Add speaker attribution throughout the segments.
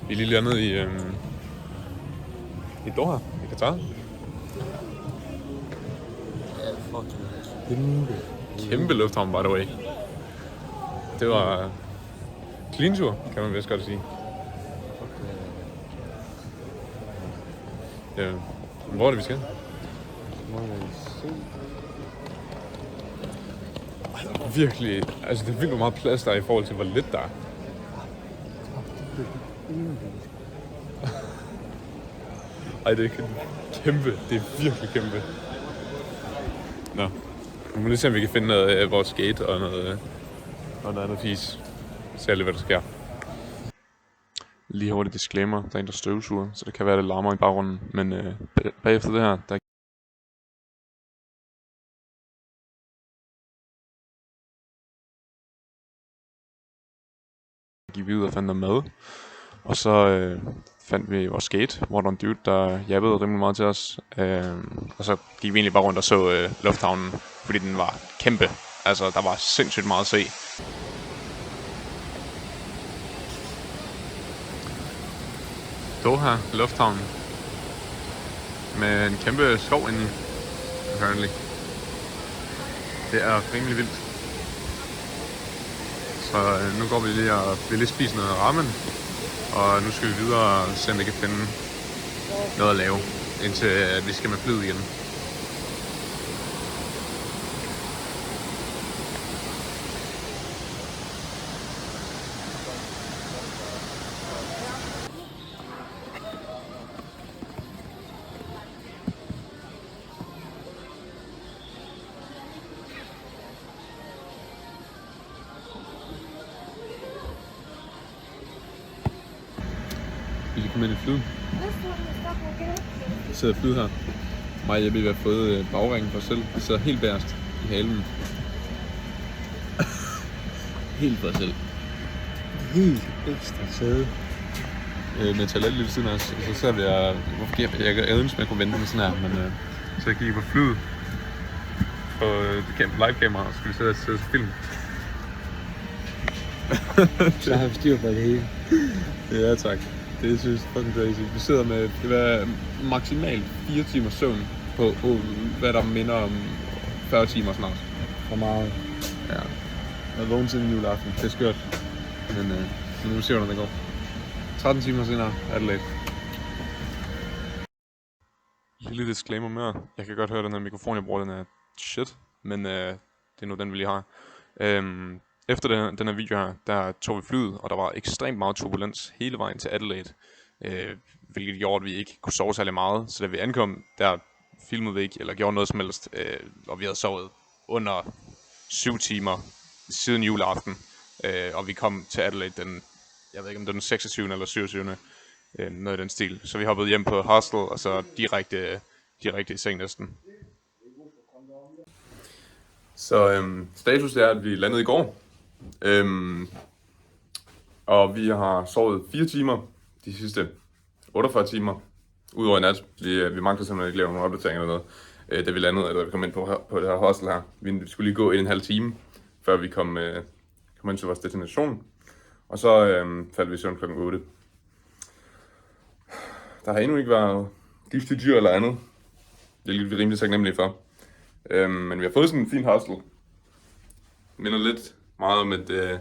Speaker 1: Vi er lige landet i Doha, i Qatar. Kæmpe lufthavn, by the way. Det var clean tur, kan man vist godt sige. Ja. Hvor er det, vi skal? Virkelig, altså det er virkelig meget plads der er i forhold til, hvor lidt der er. Ej, det er kæmpe. Det er virkelig kæmpe. Nå. Vi må lige se, om vi kan finde noget af vores skate og noget andet fis. Se lige, hvad der sker. Lige hurtigt disclaimer. Der er en, der støvsuger, så det kan være, det larmer i baggrunden. Men bagefter det her, der gik vi ud og fandt noget mad. Og så fandt vi vores skate, hvor der var en dude, der jabbede rimelig meget til os. Og så gik vi egentlig bare rundt og så lufthavnen, fordi den var kæmpe. Altså, der var sindssygt meget at se. Doha lufthavn med en kæmpe skov indeni, apparently. Det er rimelig vildt. Så nu går vi lige og vil lige spise noget ramen. Og nu skal vi videre og se, om vi kan finde noget at lave, indtil vi skal med flyet igen. Vi kan komme ind i flyet. Vi sidder i flyet her. Mig og Jeppe har fået bagringen for os selv. Vi sidder helt bagerst i halen. Helt for os selv. Helt ekstra sæde. Med toilet lige ved siden af os. Og så ser vi, hvorfor jeg ønsker, at jeg kunne vente med sådan her. Men så jeg gik på flyet. På live-kamera, og så skulle vi sidde og film.
Speaker 2: Så har vi styr på det hele.
Speaker 1: Ja, tak. Det synes jeg fucking crazy. Vi sidder med maksimalt 4 timer søvn på hvad der minder om 40 timer snart.
Speaker 2: For meget.
Speaker 1: Ja. Jeg er vågen siden juleaften. Det er skørt. Men nu må vi se, hvordan det går. 13 timer senere er det lidt. Lille disclaimer mere. Jeg kan godt høre, at den her mikrofon, jeg bruger, den er shit. Men det er nu den, vi lige har. Efter den her video her, der tog vi flyet, og der var ekstremt meget turbulens hele vejen til Adelaide. Hvilket gjorde, at vi ikke kunne sove særlig meget. Så da vi ankom, der filmede vi ikke, eller gjorde noget som helst. Og vi havde sovet under 7 timer siden juleaften. Og vi kom til Adelaide jeg ved ikke om det var den 26. eller 27. Noget i den stil. Så vi hoppede hjem på hostel, og så direkte i seng næsten. Så status er, at vi landede i går. Og vi har sovet 4 timer de sidste 48 timer. Udover i nat. Vi mangler simpelthen ikke lave nogle opdateringer eller noget. Da vi landede, eller vi kom ind på det her hostel her. Vi skulle lige gå 1,5 time, før vi kom ind til vores destination. Og så faldt vi i søvn klokken 8. Der har endnu ikke været giftige dyr eller andet. Det er vi rimelig taknemmelige for. Men vi har fået sådan en fin hostel. Minder lidt meget om et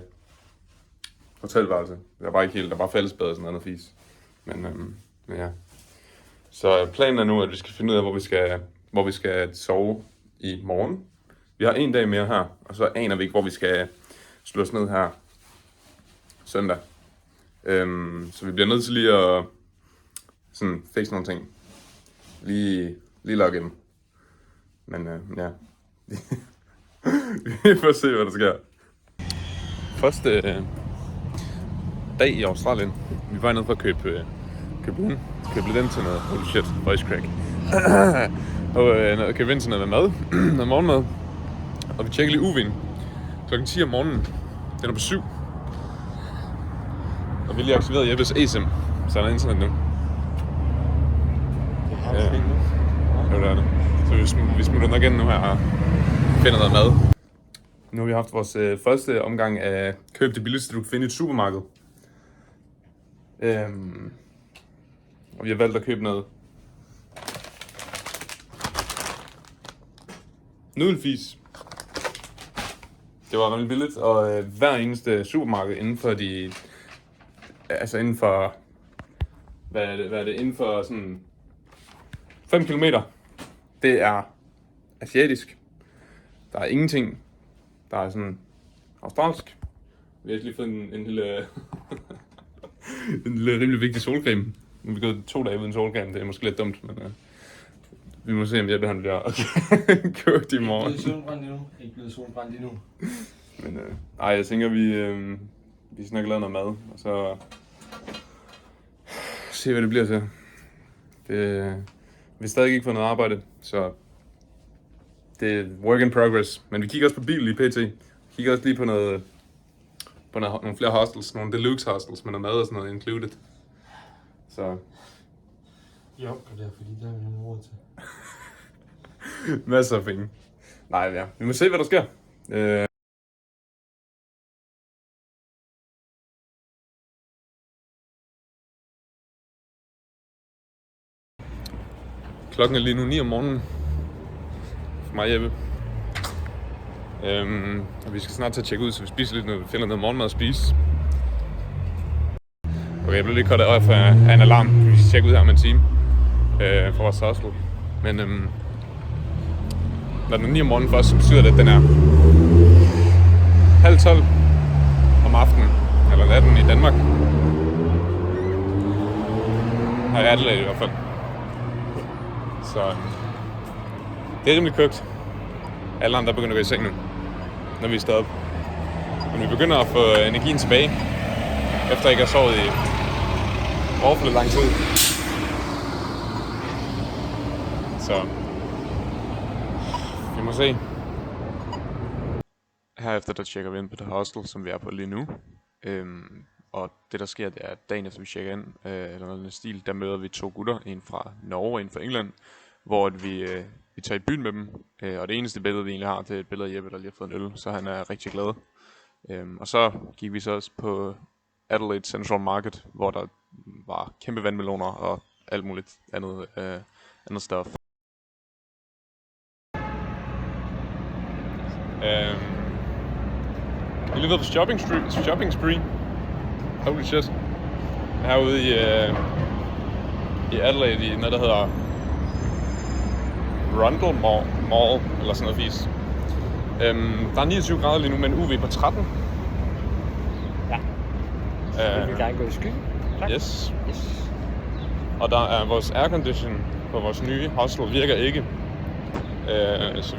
Speaker 1: hotelværelse. Der var ikke helt, der var fællesbad og sådan noget fis. Men ja. Så planen er nu, at vi skal finde ud af, hvor vi skal sove i morgen. Vi har en dag mere her, og så aner vi ikke, hvor vi skal slå os ned her søndag. Så vi bliver nødt til lige at sådan fikse nogle ting. Lige logge ind. Men ja. Vi får se, hvad der sker. Første dag i Australien. Vi var nede for at købe lidt ind til noget. Holy shit, voice crack. Og købe ind til noget mad. Noget morgenmad. Og vi tjekker lige UV'en. Klokken 10 om morgenen. Den er på 7. Og vi har lige aktiveret Jeppes eSIM. Så er der internet nu. Ja. Jo, det er det. Så vi smutter nok ind nu her og finder noget mad. Nu har vi haft vores første omgang af køb det billigste, du kan finde i et supermarked. Og vi har valgt at købe noget nudelfis. Det var rimelig billigt, og hver eneste supermarked inden for hvad er det, inden for sådan 5 kilometer, det er asiatisk. Der er ingenting, der er sådan australsk. Vi har lige fået en lille, en lille rimelig vigtig solcreme. Nu er vi gået 2 dage uden solcreme, det er måske lidt dumt, men vi må se, om Jeppe han bliver købt i morgen.
Speaker 2: Ikke blevet solbrændt endnu.
Speaker 1: Men jeg tænker, vi snakker lavet noget mad, og så se, hvad det bliver til. Vi har stadig ikke fået noget arbejde, så det er work in progress. Men vi kigger også på bil lige pt. Vi kigger også lige på nogle flere hostels, nogle deluxe hostels med noget mad og sådan noget included. Så
Speaker 2: Jo, og det er fordi, der er vi nogen råd til.
Speaker 1: masser af penge. Nej, ja. Vi må se, hvad der sker. Klokken er lige nu 9 om morgenen. For mig, Jeppe. Og vi skal snart til at tjekke ud, så vi spiser lidt, når vi finder noget morgenmad at spise. Okay, jeg blev lige kortet øje af en alarm. Vi skal tjekke ud her om en time for vores hostel. Men når den er 9 om morgenen for os, så betyder det, at den er 11:30 om aftenen, eller natten i Danmark. Her i Adelaide i hvert fald. Så det er rimelig køgt. Alle andre begynder at gå i seng nu, når vi er stået op. Og vi begynder at få energien tilbage, efter ikke at have sovet i overflødigt lang tid. Så vi må se. Herefter der tjekker vi ind på det hostel, som vi er på lige nu. Og det der sker, det er, at dagen efter vi tjekker ind, eller noget stil, der møder vi 2 gutter, en fra Norge og en fra England, hvor vi tager i byen med dem, og det eneste billede, vi egentlig har, det er et billede af Jeppe, der lige har fået en øl, så han er rigtig glad. Og så gik vi så også på Adelaide Central Market, hvor der var kæmpe vandmeloner og alt muligt andet stuff. Jeg har lige været på shopping spree. Holy shit. Herude i Adelaide i noget, der hedder Rundle Mall, eller sådan noget fis. Der er 29 grader lige nu med en UV på 13.
Speaker 2: Ja. Så vi vil gerne gå i skyen.
Speaker 1: Yes. Og der er vores aircondition på vores nye hostel virker ikke. Så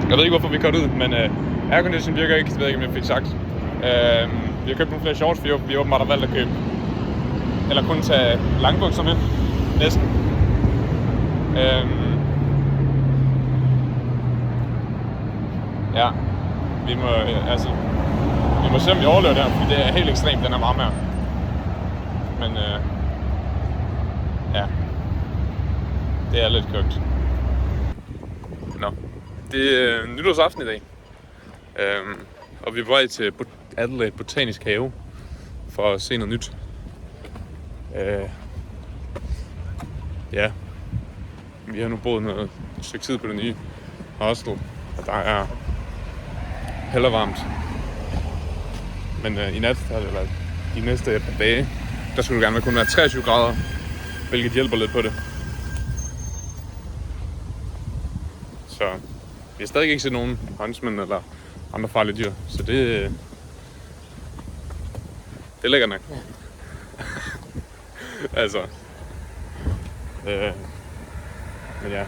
Speaker 1: jeg ved ikke, hvorfor vi kørte ud, men aircondition virker ikke, det ved jeg ikke, om jeg fik sagt. Vi har købt nogle flere shorts, vi åbenbart har valgt at købe. Eller kun tage langbukser med. Næsten. Ja. Vi må se, om vi overlever der, fordi det er helt ekstremt, den er varme her. Men ja. Det er lidt købt. Nå. Det er nytårsaften i dag. Og vi er på vej til Adelaide Botanisk Have for at se noget nyt. Ja, vi har nu boet et stykke tid på det nye hostel, og der er heller varmt. Men i nat, eller de næste par dage, der skulle det gerne kun være 23 grader, hvilket hjælper lidt på det. Så vi har stadig ikke set nogen huntsmen eller andre farlige dyr, så det er lækkert nok. Ja. Altså. Men ja,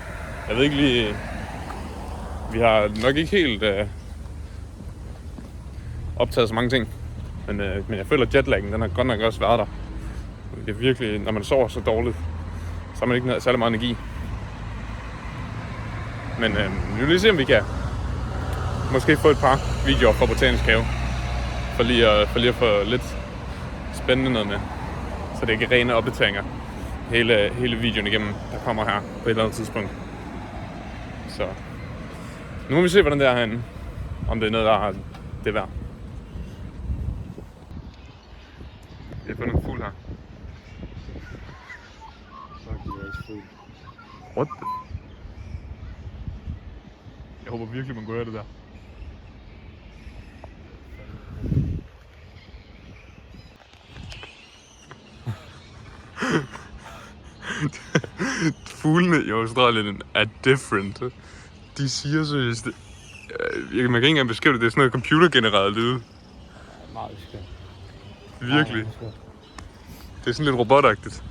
Speaker 1: jeg ved ikke lige. Vi har nok ikke helt optaget så mange ting. Men jeg føler, at jetlaggen, den har godt nok også været der. Det er virkelig, når man sover så dårligt, så har man ikke særlig meget energi. Men vi vil lige se, om vi kan måske få et par videoer fra Botanisk Have. For lige at få lidt spændende noget med. Så det ikke er rene opdateringer hele videoen igennem, der kommer her på et eller andet tidspunkt. Så nu må vi se, hvordan det er herinde. Om det er noget, der er det værd. Jeg har fundet en fugl her. What the? Jeg håber virkelig, man kunne høre det der. Fuglene i Australien er different. De siger seriøst... Man kan ikke engang beskrive det. Det er sådan noget computergenereret lyde.
Speaker 2: Meget skønt.
Speaker 1: Virkelig. Det er sådan lidt robotagtigt.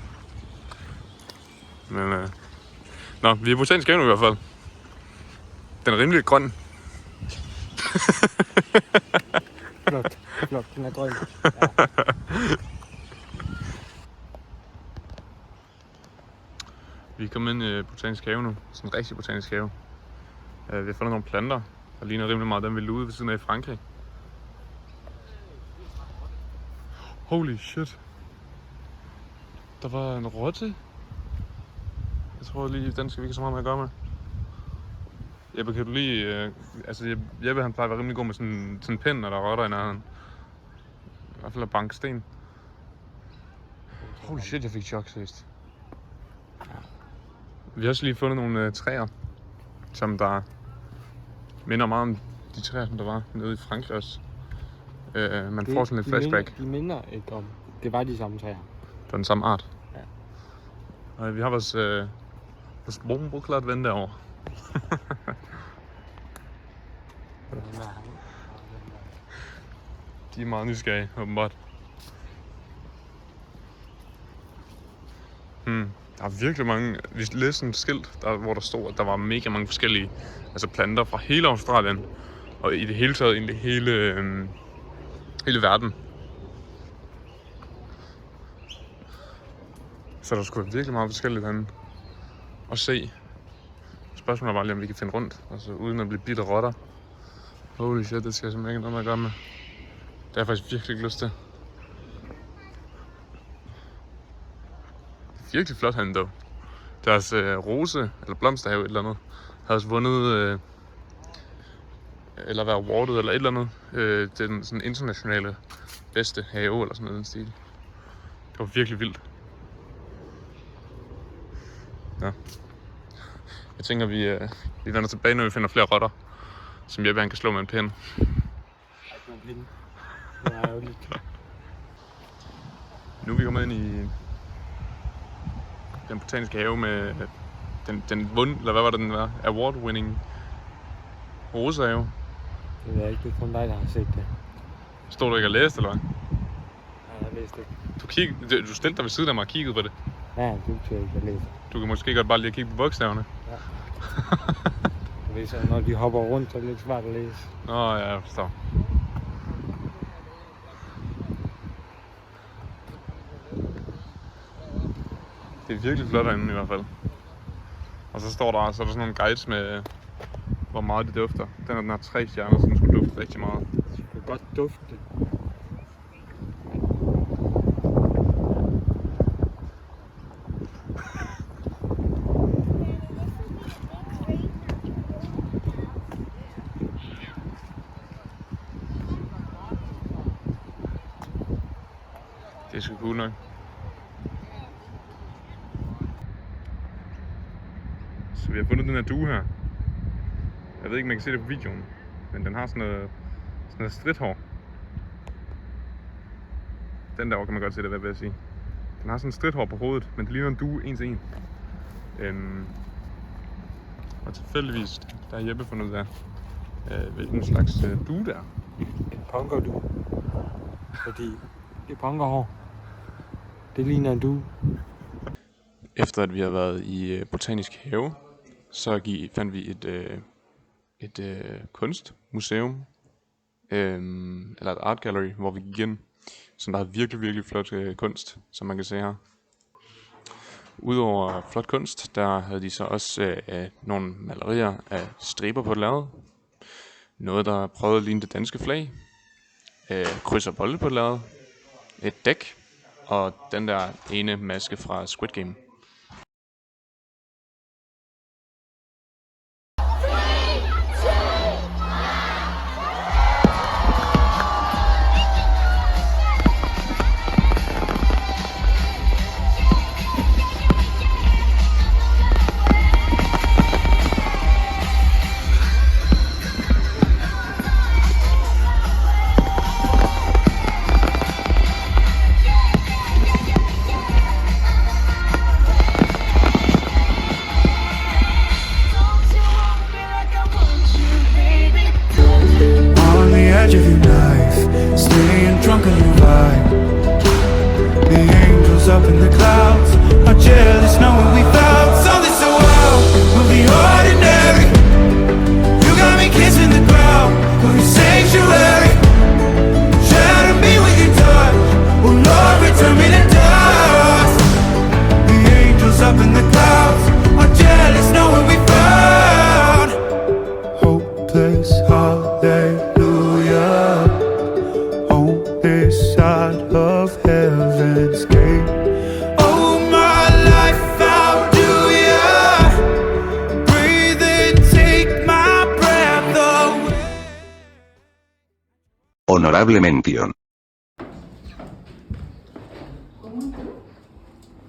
Speaker 1: Men nå, vi er botanisk have nu i hvert fald. Den er rimelig grøn.
Speaker 2: Flot, den er grøn. Ja.
Speaker 1: Vi er kommet ind i botanisk have nu. Sådan en rigtig botanisk have. Vi har fundet nogle planter, der ligner rimelig meget dem, vi luede ved siden af i Frankrig. Holy shit. Der var en rotte. Jeg tror lige, den skal vi ikke så meget med at gøre med. Jeppe, kan du lige... Jeppe han plejer at være rimelig god med sådan en pind, når der er rotter i nærheden. I hvert fald at banke sten. Holy shit, jeg fik chok sidst. Vi har også lige fundet nogle træer, som der minder meget om de træer, som der var nede i Frankrig også. Man får sådan et flashback.
Speaker 2: De minder ikke om. Det var de samme træer.
Speaker 1: Det var den samme art.
Speaker 2: Ja.
Speaker 1: Og vi har vores brunbrugklart ven derovre. De er meget nysgerrige, åbenbart. Der er virkelig mange... Vi læste en skilt, hvor der stod, at der var mega mange forskellige planter fra hele Australien. Og i det hele taget egentlig hele verden. Så der skulle virkelig meget forskelligt herinde at se. Spørgsmålet er bare lige, om vi kan finde rundt, uden at blive bidt af rotter. Holy shit, det skal jeg simpelthen ikke noget med at gøre med. Det har jeg faktisk virkelig ikke lyst til. Det er virkelig flot herinde dog. Deres rose, eller blomsterhave et eller andet, har også vundet, eller været awardet eller et eller andet, den sådan internationale bedste have, eller sådan noget den stil. Det var virkelig vildt. Ja. Jeg tænker, vi vender tilbage, når vi finder flere rotter, som Jeppe han kan slå med en pind. Nu er vi kommet ind i den botaniske have med eller hvad var det, den var? Award-winning rosehave.
Speaker 2: Det ved jeg ikke, det er kun dig, der har set det.
Speaker 1: Stod du ikke og læste, eller hvad?
Speaker 2: Nej, jeg læste ikke.
Speaker 1: Du stillede dig ved siden af mig og kiggede på det.
Speaker 2: Ja, det er ikke, jeg læser.
Speaker 1: Du kan måske godt bare lige kigge på bogstaverne.
Speaker 2: Ja. Hvis når de hopper rundt, så er det lidt svært at læse.
Speaker 1: Nå ja, jeg forstår. Det er virkelig flot herinde i hvert fald. Og så står der sådan nogle guides med, hvor meget det dufter. Den har 3 stjerner, så den skulle dufte rigtig meget.
Speaker 2: Det skulle godt dufte.
Speaker 1: Det er sgu cool nok. Så vi har fundet den her due her. Jeg ved ikke, om man kan se det på videoen, men den har sådan noget stridthår. Den der kan man godt se det, hvad jeg vil sige. Den har sådan en stridthår på hovedet, men det ligner en due en til en. Og tilfældigvis, der har Jeppe fundet ud af, hvilken slags due der.
Speaker 2: En punkerdue. Fordi det er punkerhår. Det ligner en due.
Speaker 1: Efter at vi har været i botanisk have, så fandt vi et kunstmuseum, eller et art gallery, hvor vi gik ind, som der har virkelig, virkelig flot kunst, som man kan se her. Udover flot kunst, der havde de så også nogle malerier af striber på lærred. Noget, der prøvede at ligne det danske flag. Kryds og bolde på lærred. Et dæk. Og den der ene maske fra Squid Game.
Speaker 3: Honorable mención.